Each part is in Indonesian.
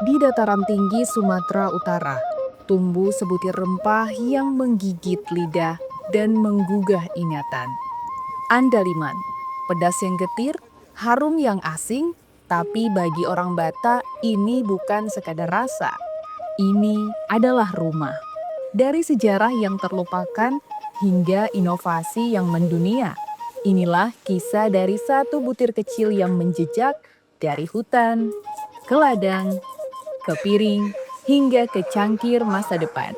Di dataran tinggi Sumatera Utara, tumbuh sebutir rempah yang menggigit lidah dan menggugah ingatan. Andaliman, pedas yang getir, harum yang asing, tapi bagi orang Batak ini bukan sekadar rasa. Ini adalah rumah. Dari sejarah yang terlupakan hingga inovasi yang mendunia. Inilah kisah dari satu butir kecil yang menjejak dari hutan, ke ladang, ke piring, hingga ke cangkir masa depan.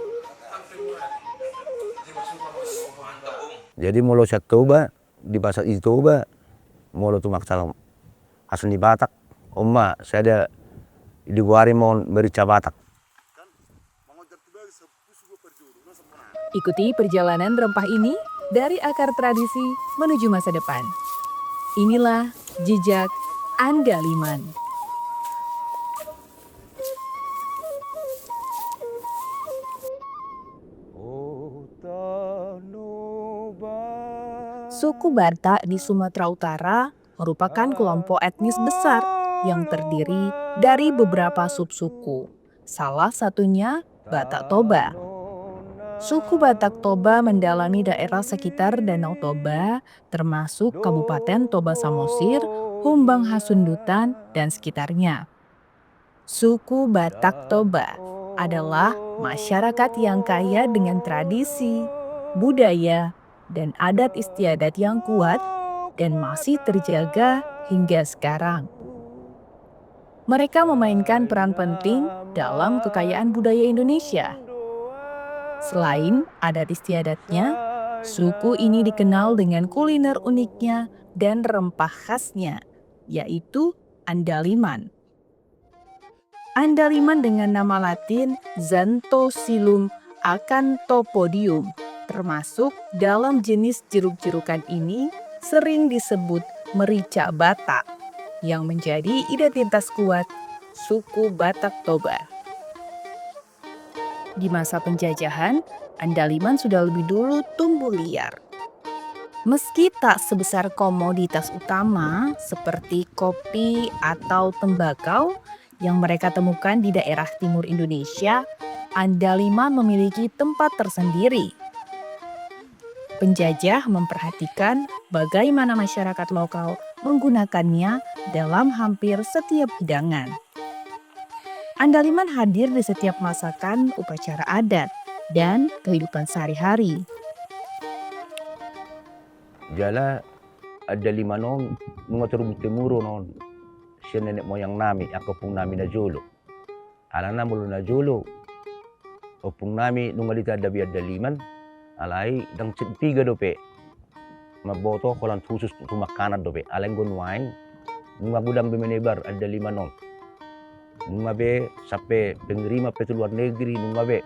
Jadi molo saya coba di pasar itu coba molo tu maksal asal di Batak, Oma saya ada di Guari mau merica Batak. Ikuti perjalanan rempah ini dari akar tradisi menuju masa depan. Inilah jejak Andaliman. Suku Batak di Sumatera Utara merupakan kelompok etnis besar yang terdiri dari beberapa subsuku. Salah satunya Batak Toba. Suku Batak Toba mendalami daerah sekitar Danau Toba, termasuk Kabupaten Toba Samosir, Humbang Hasundutan, dan sekitarnya. Suku Batak Toba adalah masyarakat yang kaya dengan tradisi, budaya, dan adat istiadat yang kuat dan masih terjaga hingga sekarang. Mereka memainkan peran penting dalam kekayaan budaya Indonesia. Selain adat istiadatnya, suku ini dikenal dengan kuliner uniknya dan rempah khasnya, yaitu andaliman. Andaliman dengan nama latin Xanthosillum acanthopodium, termasuk dalam jenis jeruk-jerukan ini sering disebut merica Batak, yang menjadi identitas kuat suku Batak Toba. Di masa penjajahan, andaliman sudah lebih dulu tumbuh liar. Meski tak sebesar komoditas utama seperti kopi atau tembakau yang mereka temukan di daerah timur Indonesia, andaliman memiliki tempat tersendiri. Penjajah memperhatikan bagaimana masyarakat lokal menggunakannya dalam hampir setiap hidangan. Andaliman hadir di setiap masakan upacara adat dan kehidupan sehari-hari. Jala ada 5 non mengatur temuro non si nenek moyang nami akopung nami na jolo. Alana mulu na jolo opung nami nungalita ada biar daliman alai dang tiga dope maboto kolan khusus untuk makanan dope alenggon wine nunga gudang bemenebar ada 5 non. Nunga be sampai penerima PT luar negeri nunga be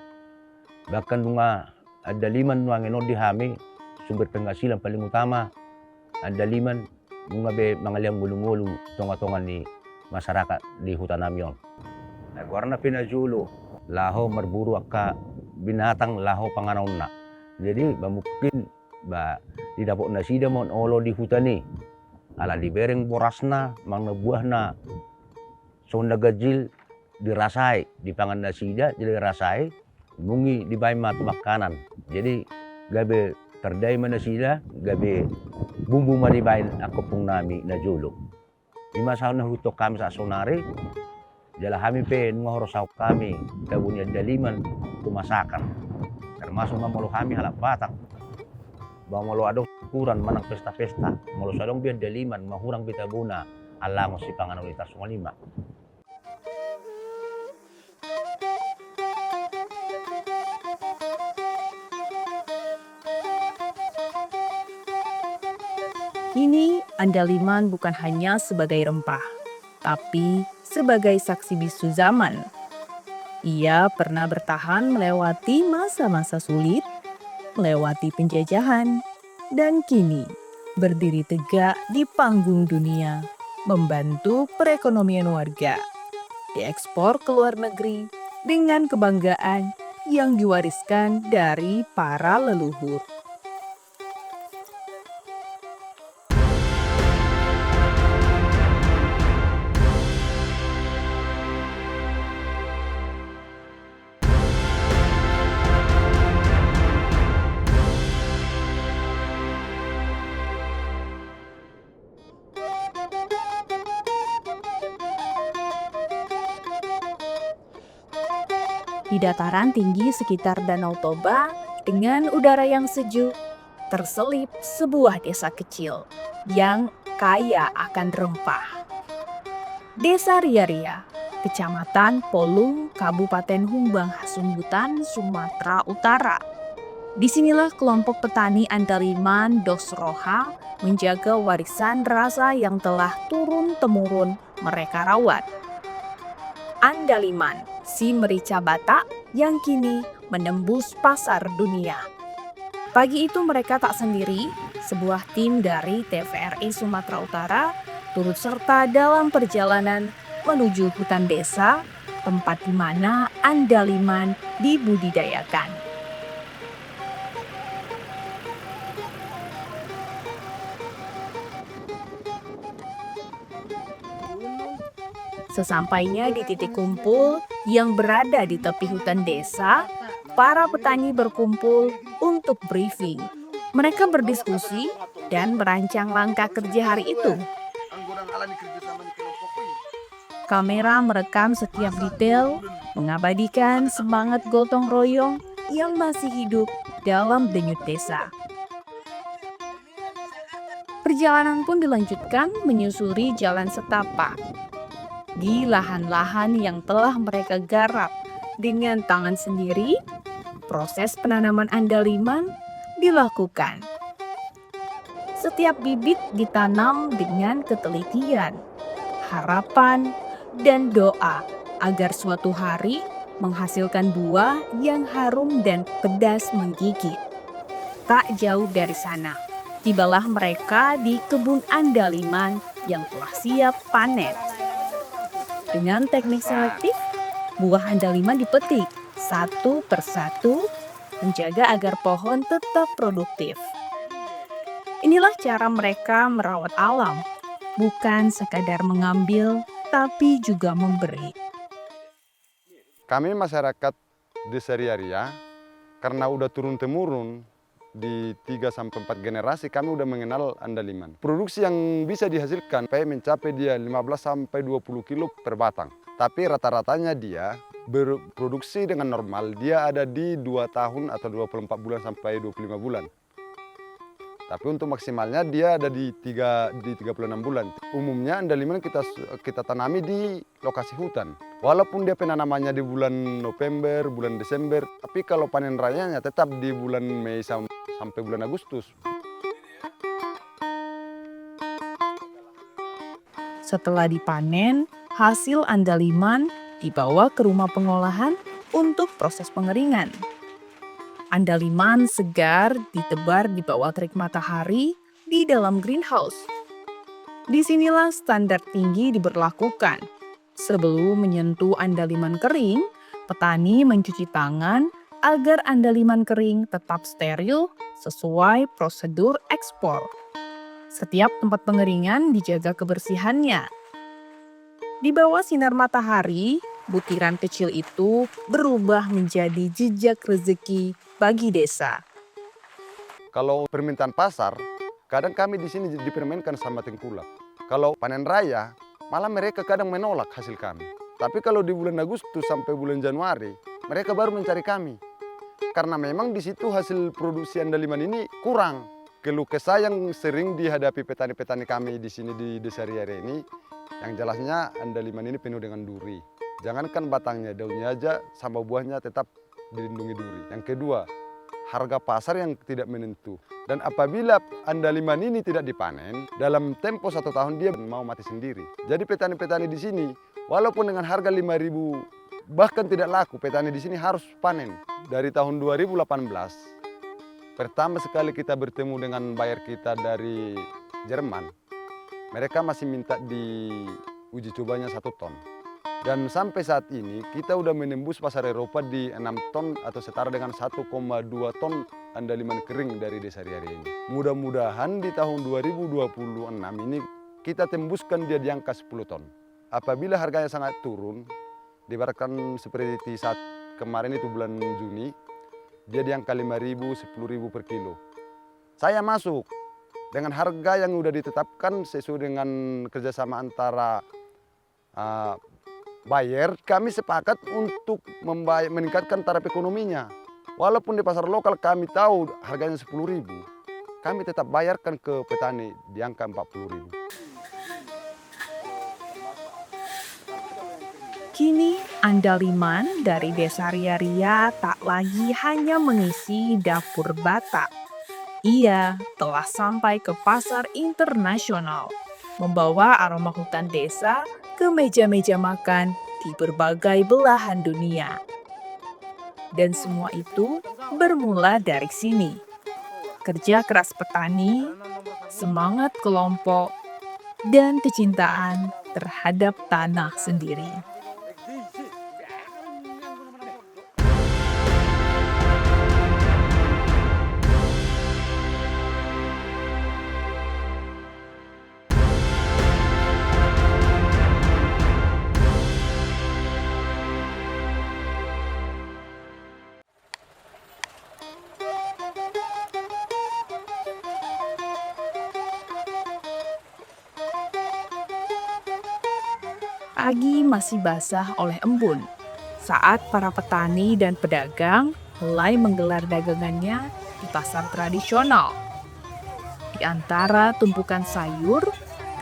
bahkan nunga ada 5 nunga ngenod di hami sumber penghasilan paling utama ada 5 nunga be mangaliang gulu-gulu tonga-tongan di masyarakat di hutan namion. Nah, karena pinajulu laho merburu akka binatang laho panganauna. Jadi mungkin di dapur nasi dia mau olo di hutan ni ala di bereng borasna mangna buahna sonda gajil dirasai di pangan nasida jadi rasai mungi di bayi matu makanan jadi gabe terdai manasida gabe bumbu mari bayi aku pung nami na julu di masa na hutok kami sa sonari jala kami pe ngorosau kami kabunya daliman tumasakan termasuk mamolo kami halak Batak bang molo adong kurang manang pesta-pesta molo sadong biar daliman mahurang pita buna alamo si panganolitas 5. Kini, andaliman bukan hanya sebagai rempah, tapi sebagai saksi bisu zaman. Ia pernah bertahan melewati masa-masa sulit, melewati penjajahan, dan kini berdiri tegak di panggung dunia, membantu perekonomian warga, diekspor ke luar negeri dengan kebanggaan yang diwariskan dari para leluhur. Di dataran tinggi sekitar Danau Toba, dengan udara yang sejuk, terselip sebuah desa kecil yang kaya akan rempah. Desa Riaria, Kecamatan Polung, Kabupaten Humbang Hasundutan, Sumatera Utara. Disinilah kelompok petani Andaliman Dosroha menjaga warisan rasa yang telah turun-temurun mereka rawat. Andaliman, si merica Batak yang kini menembus pasar dunia. Pagi itu mereka tak sendiri, sebuah tim dari TVRI Sumatera Utara turut serta dalam perjalanan menuju hutan desa, tempat di mana andaliman dibudidayakan. Sesampainya di titik kumpul yang berada di tepi hutan desa, para petani berkumpul untuk briefing. Mereka berdiskusi dan merancang langkah kerja hari itu. Kamera merekam setiap detail, mengabadikan semangat gotong royong yang masih hidup dalam denyut desa. Perjalanan pun dilanjutkan menyusuri jalan setapak di lahan-lahan yang telah mereka garap dengan tangan sendiri. Proses penanaman andaliman dilakukan. Setiap bibit ditanam dengan ketelitian, harapan, dan doa agar suatu hari menghasilkan buah yang harum dan pedas menggigit. Tak jauh dari sana, tibalah mereka di kebun andaliman yang telah siap panen. Dengan teknik selektif, buah andaliman dipetik satu persatu, menjaga agar pohon tetap produktif. Inilah cara mereka merawat alam, bukan sekadar mengambil, tapi juga memberi. Kami masyarakat Desa Riaria, karena udah turun-temurun, di 3-4 generasi kami udah mengenal andaliman. Produksi yang bisa dihasilkan mencapai dia 15-20 kilo per batang. Tapi rata-ratanya dia berproduksi dengan normal, dia ada di 2 tahun atau 24 bulan sampai 25 bulan. Tapi untuk maksimalnya dia ada di 36 bulan. Umumnya andaliman kita tanami di lokasi hutan. Walaupun dia penanamannya di bulan November, bulan Desember, tapi kalau panen rayanya tetap di bulan Mei sampai bulan Agustus. Setelah dipanen, hasil andaliman dibawa ke rumah pengolahan untuk proses pengeringan. Andaliman segar ditebar di bawah terik matahari di dalam greenhouse. Disinilah standar tinggi diberlakukan. Sebelum menyentuh andaliman kering, petani mencuci tangan agar andaliman kering tetap steril sesuai prosedur ekspor. Setiap tempat pengeringan dijaga kebersihannya. Di bawah sinar matahari, butiran kecil itu berubah menjadi jejak rezeki bagi desa. Kalau permintaan pasar, kadang kami di sini dipermainkan sama tengkulak. Kalau panen raya, malah mereka kadang menolak hasil kami. Tapi kalau di bulan Agustus sampai bulan Januari, mereka baru mencari kami. Karena memang di situ hasil produksi andaliman ini kurang. Keluh kesah yang sering dihadapi petani-petani kami di sini di Desa Riaria ini, yang jelasnya andaliman ini penuh dengan duri. Jangankan batangnya, daunnya aja sama buahnya tetap dilindungi duri. Yang kedua, harga pasar yang tidak menentu. Dan apabila andaliman ini tidak dipanen, dalam tempo 1 tahun dia mau mati sendiri. Jadi petani-petani di sini, walaupun dengan harga 5.000 bahkan tidak laku, petani di sini harus panen. Dari tahun 2018, pertama sekali kita bertemu dengan buyer kita dari Jerman, mereka masih minta di uji cobanya 1 ton. Dan sampai saat ini kita udah menembus pasar Eropa di 6 ton atau setara dengan 1,2 ton andaliman kering dari Desa Riaria ini. Mudah-mudahan di tahun 2026 ini kita tembuskan dia di angka 10 ton. Apabila harganya sangat turun, diibaratkan seperti saat kemarin itu bulan Juni, dia di angka 5.000, 10.000 per kilo. Saya masuk dengan harga yang sudah ditetapkan sesuai dengan kerjasama antara bayar, kami sepakat untuk meningkatkan taraf ekonominya. Walaupun di pasar lokal kami tahu harganya 10.000, kami tetap bayarkan ke petani di angka 40.000. Kini andaliman dari Desa Ria-Ria tak lagi hanya mengisi dapur Batak. Ia telah sampai ke pasar internasional, membawa aroma hutan desa ke meja-meja makan di berbagai belahan dunia. Dan semua itu bermula dari sini. Kerja keras petani, semangat kelompok, dan kecintaan terhadap tanah sendiri. Pagi masih basah oleh embun saat para petani dan pedagang mulai menggelar dagangannya di pasar tradisional. Di antara tumpukan sayur,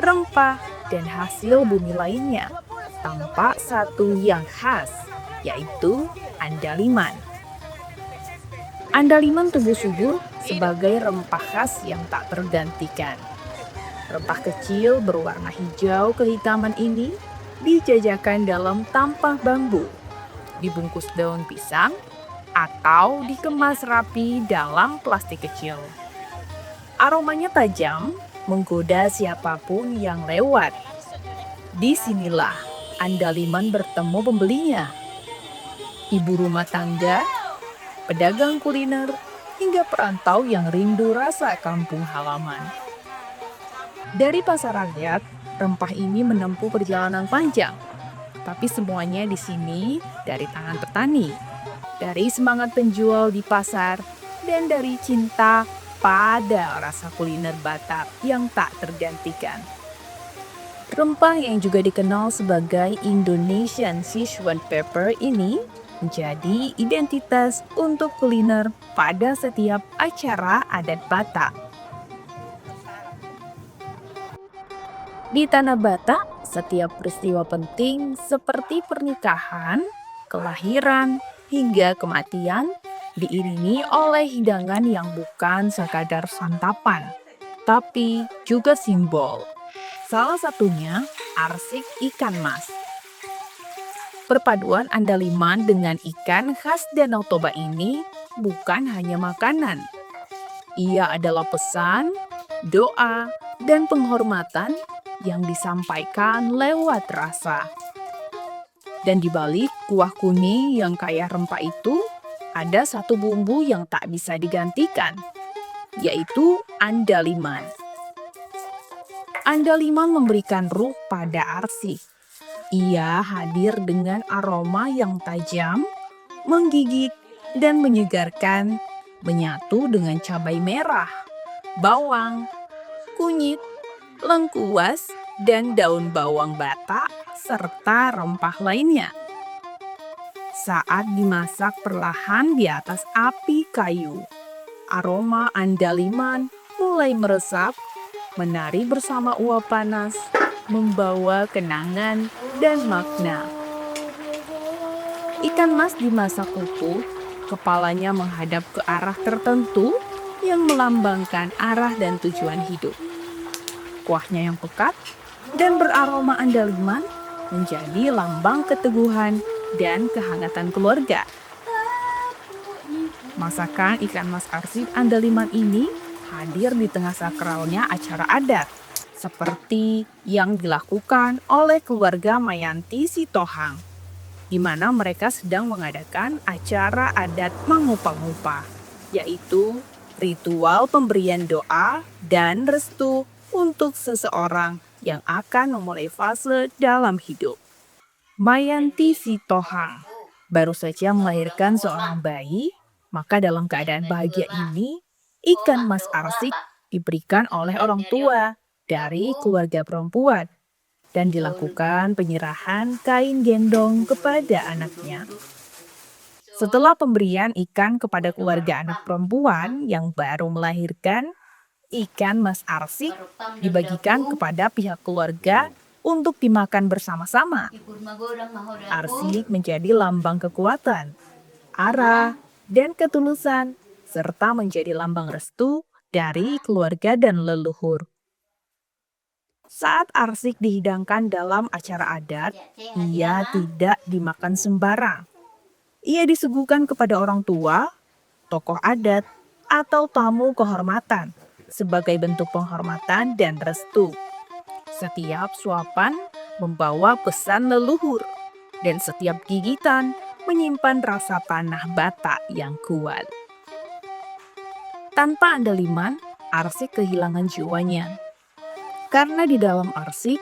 rempah, dan hasil bumi lainnya, tampak satu yang khas, yaitu andaliman. Andaliman tumbuh subur sebagai rempah khas yang tak tergantikan. Rempah kecil berwarna hijau kehitaman ini dijajakan dalam tampah bambu, dibungkus daun pisang, atau dikemas rapi dalam plastik kecil. Aromanya tajam, menggoda siapapun yang lewat. Disinilah andaliman bertemu pembelinya. Ibu rumah tangga, pedagang kuliner, hingga perantau yang rindu rasa kampung halaman. Dari pasar rakyat, rempah ini menempuh perjalanan panjang, tapi semuanya di sini dari tangan petani, dari semangat penjual di pasar, dan dari cinta pada rasa kuliner Batak yang tak tergantikan. Rempah yang juga dikenal sebagai Indonesian Sichuan Pepper ini menjadi identitas untuk kuliner pada setiap acara adat Batak. Di tanah Batak, setiap peristiwa penting seperti pernikahan, kelahiran, hingga kematian diiringi oleh hidangan yang bukan sekadar santapan, tapi juga simbol. Salah satunya arsik ikan mas. Perpaduan andaliman dengan ikan khas Danau Toba ini bukan hanya makanan. Ia adalah pesan, doa, dan penghormatan yang disampaikan lewat rasa. Dan di balik kuah kuning yang kaya rempah itu, ada satu bumbu yang tak bisa digantikan, yaitu andaliman. Andaliman memberikan ruh pada arsik. Ia hadir dengan aroma yang tajam, menggigit, dan menyegarkan, menyatu dengan cabai merah, bawang, kunyit, lengkuas, dan daun bawang Batak, serta rempah lainnya. Saat dimasak perlahan di atas api kayu, aroma andaliman mulai meresap, menari bersama uap panas, membawa kenangan dan makna. Ikan mas dimasak utuh, kepalanya menghadap ke arah tertentu yang melambangkan arah dan tujuan hidup. Kuahnya yang pekat dan beraroma andaliman menjadi lambang keteguhan dan kehangatan keluarga. Masakan ikan mas arsik andaliman ini hadir di tengah sakralnya acara adat, seperti yang dilakukan oleh keluarga Mayanti Sitohang, di mana mereka sedang mengadakan acara adat mangupah-ngupah, yaitu ritual pemberian doa dan restu untuk seseorang yang akan memulai fase dalam hidup. Mayanti Sitohang baru saja melahirkan seorang bayi, maka dalam keadaan bahagia ini, ikan mas arsik diberikan oleh orang tua dari keluarga perempuan dan dilakukan penyerahan kain gendong kepada anaknya. Setelah pemberian ikan kepada keluarga anak perempuan yang baru melahirkan, ikan Mas Arsik dibagikan kepada pihak keluarga untuk dimakan bersama-sama. Arsik menjadi lambang kekuatan, arah, dan ketulusan, serta menjadi lambang restu dari keluarga dan leluhur. Saat arsik dihidangkan dalam acara adat, ia tidak dimakan sembarang. Ia disuguhkan kepada orang tua, tokoh adat, atau tamu kehormatan sebagai bentuk penghormatan dan restu. Setiap suapan membawa pesan leluhur, dan setiap gigitan menyimpan rasa tanah Batak yang kuat. Tanpa andaliman, arsik kehilangan jiwanya. Karena di dalam arsik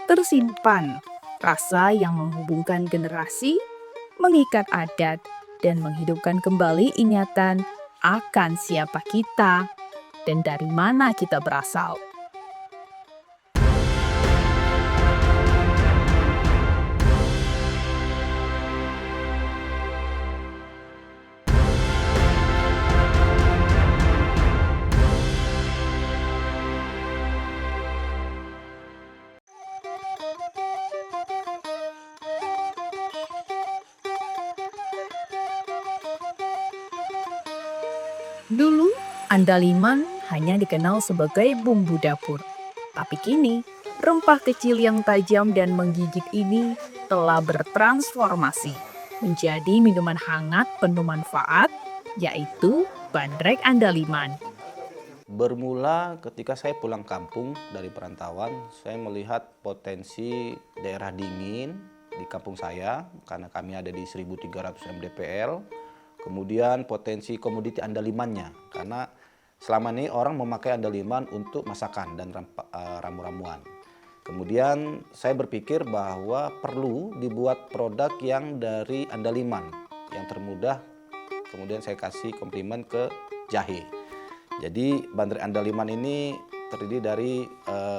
tersimpan rasa yang menghubungkan generasi, mengikat adat, dan menghidupkan kembali ingatan akan siapa kita dan dari mana kita berasal. Dulu, andaliman hanya dikenal sebagai bumbu dapur. Tapi kini, rempah kecil yang tajam dan menggigit ini telah bertransformasi menjadi minuman hangat penuh manfaat, yaitu bandrek andaliman. Bermula ketika saya pulang kampung dari perantauan, saya melihat potensi daerah dingin di kampung saya, karena kami ada di 1300 mdpl. Kemudian potensi komoditi andalimannya, karena selama ini orang memakai andaliman untuk masakan dan ramu-ramuan. Kemudian saya berpikir bahwa perlu dibuat produk yang dari andaliman, yang termudah. Kemudian saya kasih komplimen ke jahe. Jadi bandrek andaliman ini terdiri dari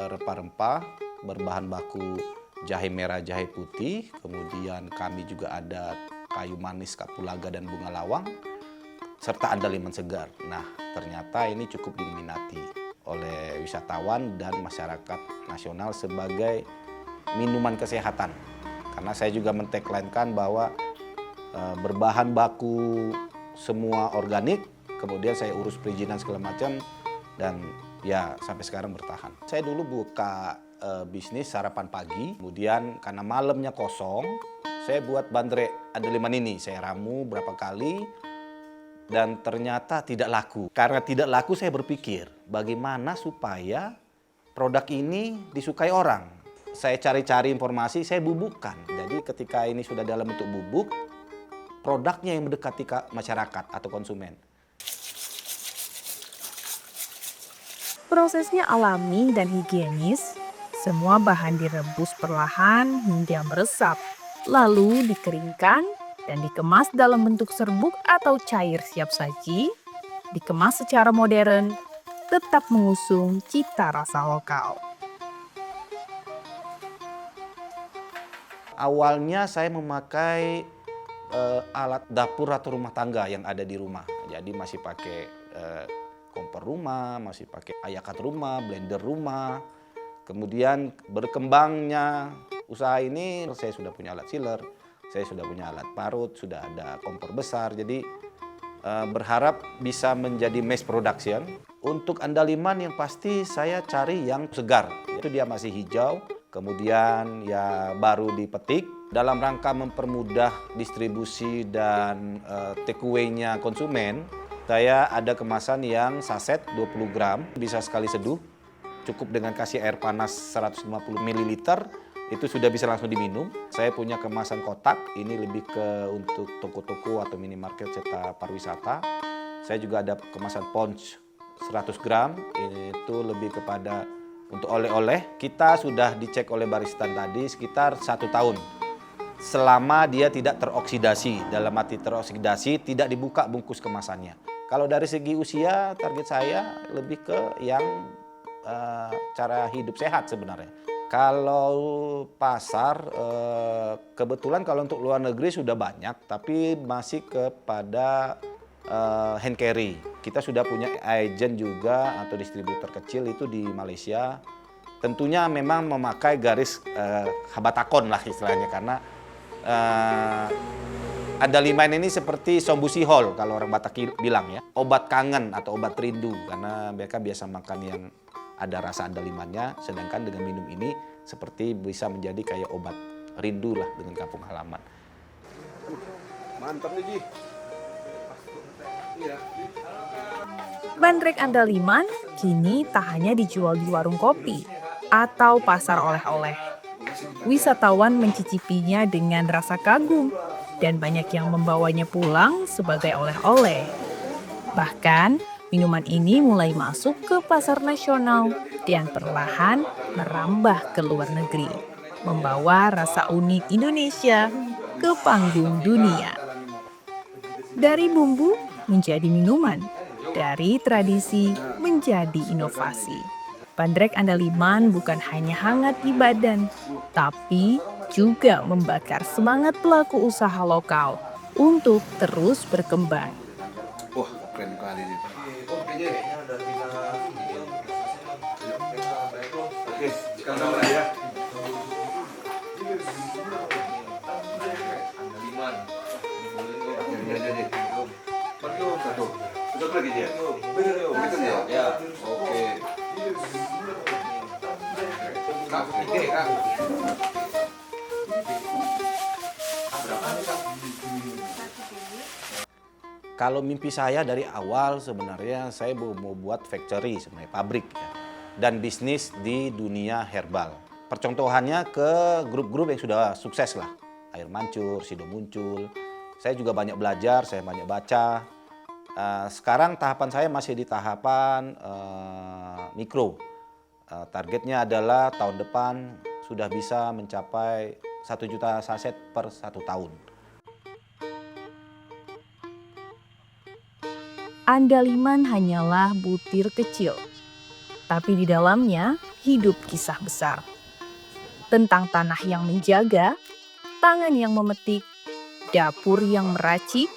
rempah-rempah berbahan baku jahe merah, jahe putih. Kemudian kami juga ada kayu manis, kapulaga, dan bunga lawang, serta andaliman segar. Nah, ternyata ini cukup diminati oleh wisatawan dan masyarakat nasional sebagai minuman kesehatan. Karena saya juga men-tagline-kan bahwa berbahan baku semua organik, kemudian saya urus perizinan segala macam, dan ya sampai sekarang bertahan. Saya dulu buka bisnis sarapan pagi, kemudian karena malamnya kosong, saya buat bandrek andaliman ini. Saya ramu berapa kali dan ternyata tidak laku. Karena tidak laku, saya berpikir bagaimana supaya produk ini disukai orang. Saya cari-cari informasi, saya bubukkan. Jadi ketika ini sudah dalam bentuk bubuk, produknya yang mendekati masyarakat atau konsumen. Prosesnya alami dan higienis. Semua bahan direbus perlahan hingga meresap, lalu dikeringkan dan dikemas dalam bentuk serbuk atau cair siap saji, dikemas secara modern, tetap mengusung cita rasa lokal. Awalnya saya memakai alat dapur atau rumah tangga yang ada di rumah. Jadi masih pakai kompor rumah, masih pakai ayakat rumah, blender rumah. Kemudian berkembangnya usaha ini, saya sudah punya alat sealer, saya sudah punya alat parut, sudah ada kompor besar. Jadi berharap bisa menjadi mass production. Untuk andaliman yang pasti saya cari yang segar. Itu dia masih hijau, kemudian ya baru dipetik. Dalam rangka mempermudah distribusi dan takeaway-nya konsumen, saya ada kemasan yang saset 20 gram, bisa sekali seduh. Cukup dengan kasih air panas 150 ml, itu sudah bisa langsung diminum. Saya punya kemasan kotak, ini lebih ke untuk toko-toko atau minimarket serta pariwisata. Saya juga ada kemasan punch 100 gram, itu lebih kepada untuk oleh-oleh. Kita sudah dicek oleh barista tadi sekitar 1 tahun. Selama dia tidak teroksidasi, dalam arti teroksidasi tidak dibuka bungkus kemasannya. Kalau dari segi usia, target saya lebih ke yang cara hidup sehat sebenarnya. Kalau pasar, kebetulan kalau untuk luar negeri sudah banyak, tapi masih kepada hand carry. Kita sudah punya agent juga atau distributor kecil itu di Malaysia. Tentunya memang memakai garis habatakon lah istilahnya, karena andaliman ini seperti sombusi hol kalau orang Batak bilang ya, obat kangen atau obat rindu, karena mereka biasa makan yang ada rasa andalimannya, sedangkan dengan minum ini seperti bisa menjadi kayak obat rindu lah dengan kampung halaman. Mantap nih Ji. Bandrek andaliman kini tak hanya dijual di warung kopi atau pasar oleh-oleh. Wisatawan mencicipinya dengan rasa kagum dan banyak yang membawanya pulang sebagai oleh-oleh. Bahkan, minuman ini mulai masuk ke pasar nasional dan perlahan merambah ke luar negeri, membawa rasa unik Indonesia ke panggung dunia. Dari bumbu menjadi minuman, dari tradisi menjadi inovasi. Bandrek andaliman bukan hanya hangat di badan, tapi juga membakar semangat pelaku usaha lokal untuk terus berkembang. Wah, keren kali ini. Oke, sekarang mulai ya. Satu lagi dia. Begitu dia. Ya, oke. Kak, ini Kak. Kalau mimpi saya dari awal sebenarnya saya mau buat factory, sebenarnya pabrik ya, dan bisnis di dunia herbal. Percontohannya ke grup-grup yang sudah sukses lah, Air Mancur, Sido Muncul. Saya juga banyak belajar, saya banyak baca. Sekarang tahapan saya masih di tahapan mikro. Targetnya adalah tahun depan sudah bisa mencapai 1 juta saset per 1 tahun. Andaliman hanyalah butir kecil, tapi di dalamnya hidup kisah besar. Tentang tanah yang menjaga, tangan yang memetik, dapur yang meracik,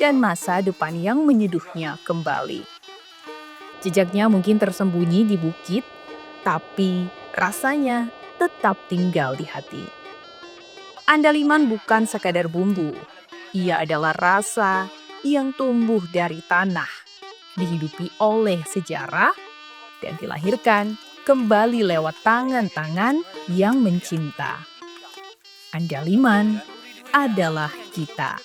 dan masa depan yang menyeduhnya kembali. Jejaknya mungkin tersembunyi di bukit, tapi rasanya tetap tinggal di hati. Andaliman bukan sekadar bumbu, ia adalah rasa yang tumbuh dari tanah, dihidupi oleh sejarah, dan dilahirkan kembali lewat tangan-tangan yang mencinta. Andaliman adalah kita.